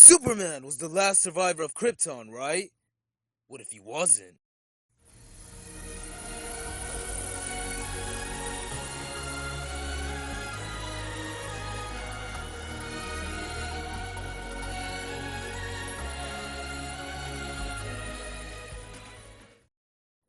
Superman was the last survivor of Krypton, right? What if he wasn't?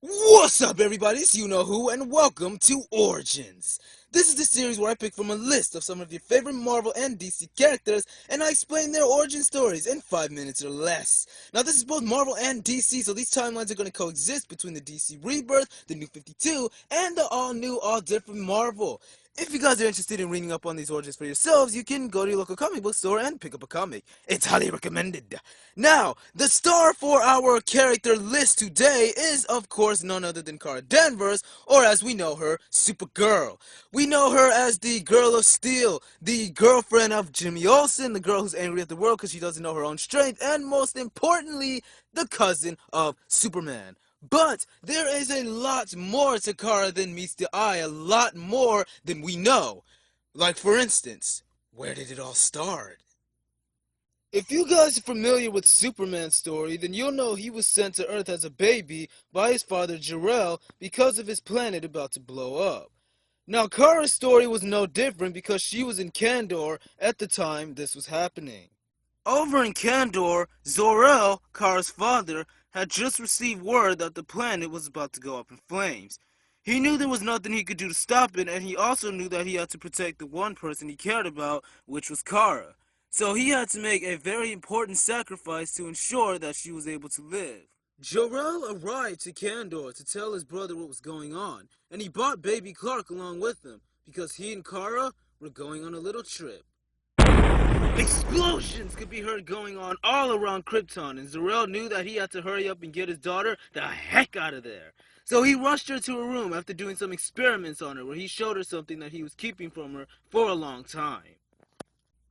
What's up, everybody? It's You Know Who, and welcome to Origins. This is the series where I pick from a list of some of your favorite Marvel and DC characters, and I explain their origin stories in 5 minutes or less. Now, this is both Marvel and DC, so these timelines are going to coexist between the DC Rebirth, the New 52, and the all-new, all-different Marvel. If you guys are interested in reading up on these origins for yourselves, you can go to your local comic book store and pick up a comic. It's highly recommended. Now, the star for our character list today is, of course, none other than Kara Danvers, or as we know her, Supergirl. We know her as the Girl of Steel, the girlfriend of Jimmy Olsen, the girl who's angry at the world because she doesn't know her own strength, and most importantly, the cousin of Superman. But there is a lot more to Kara than meets the eye, a lot more than we know. Like, for instance, where did it all start? If you guys are familiar with Superman's story, then you'll know he was sent to Earth as a baby by his father Jor-El because of his planet about to blow up. Now, Kara's story was no different because she was in Kandor at the time this was happening. Over in Kandor, Zor-El, Kara's father, had just received word that the planet was about to go up in flames. He knew there was nothing he could do to stop it, and he also knew that he had to protect the one person he cared about, which was Kara. So he had to make a very important sacrifice to ensure that she was able to live. Jor-El arrived to Kandor to tell his brother what was going on, and he brought baby Clark along with him, because he and Kara were going on a little trip. Explosions could be heard going on all around Krypton, and Zor-El knew that he had to hurry up and get his daughter the heck out of there. So he rushed her to her room after doing some experiments on her where he showed her something that he was keeping from her for a long time.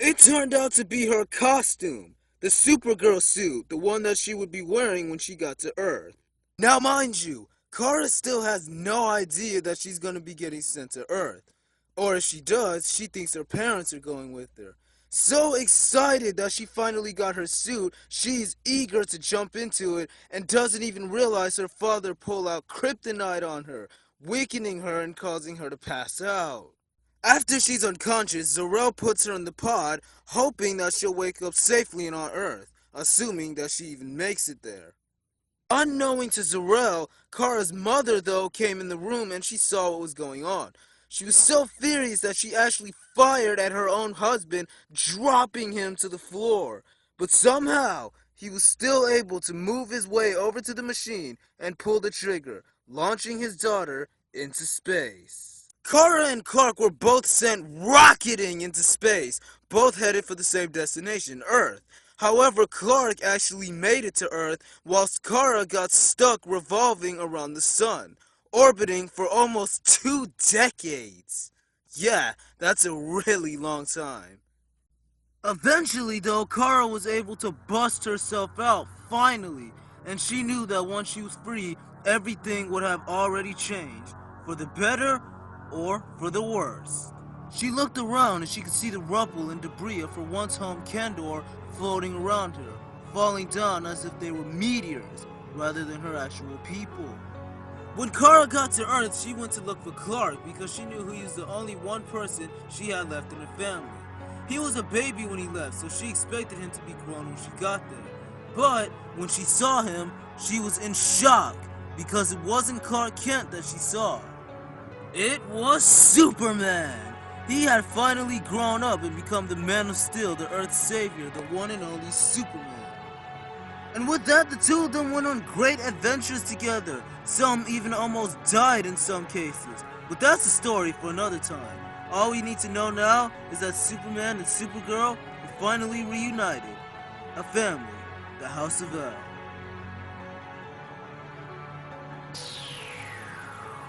It turned out to be her costume, the Supergirl suit, the one that she would be wearing when she got to Earth. Now mind you, Kara still has no idea that she's going to be getting sent to Earth. Or if she does, she thinks her parents are going with her. So excited that she finally got her suit, she's eager to jump into it and doesn't even realize her father pulled out kryptonite on her, weakening her and causing her to pass out. After she's unconscious, Zor-El puts her in the pod, hoping that she'll wake up safely and on Earth, assuming that she even makes it there. Unknowing to Zor-El, Kara's mother, though, came in the room and she saw what was going on. She was so furious that she actually fired at her own husband, dropping him to the floor. But somehow, he was still able to move his way over to the machine and pull the trigger, launching his daughter into space. Kara and Clark were both sent rocketing into space, both headed for the same destination, Earth. However, Clark actually made it to Earth, whilst Kara got stuck revolving around the sun, orbiting for almost 2 decades. Yeah, that's a really long time. Eventually, though, Kara was able to bust herself out, finally, and she knew that once she was free, everything would have already changed, for the better or for the worse. She looked around and she could see the rubble and debris of her once home Kandor floating around her, falling down as if they were meteors rather than her actual people. When Kara got to Earth, she went to look for Clark because she knew he was the only one person she had left in her family. He was a baby when he left, so she expected him to be grown when she got there. But when she saw him, she was in shock because it wasn't Clark Kent that she saw. It was Superman! He had finally grown up and become the Man of Steel, the Earth's savior, the one and only Superman. And with that, the two of them went on great adventures together. Some even almost died in some cases. But that's a story for another time. All we need to know now is that Superman and Supergirl were finally reunited. A family, the House of L.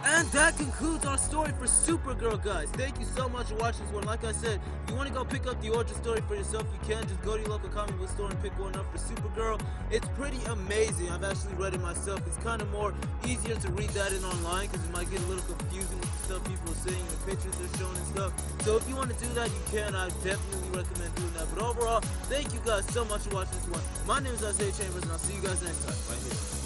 And that concludes our story for Supergirl, guys. Thank you so much for watching this one. Like I said, if you want to go pick up the origin story for yourself, you can. Just go to your local comic book store and pick one up for Supergirl. It's pretty amazing. I've actually read it myself. It's kind of more easier to read that in online because it might get a little confusing with the stuff people are saying, the pictures they're showing and stuff. So if you want to do that, you can. I definitely recommend doing that. But overall, thank you guys so much for watching this one. My name is Isaiah Chambers, and I'll see you guys next time right here.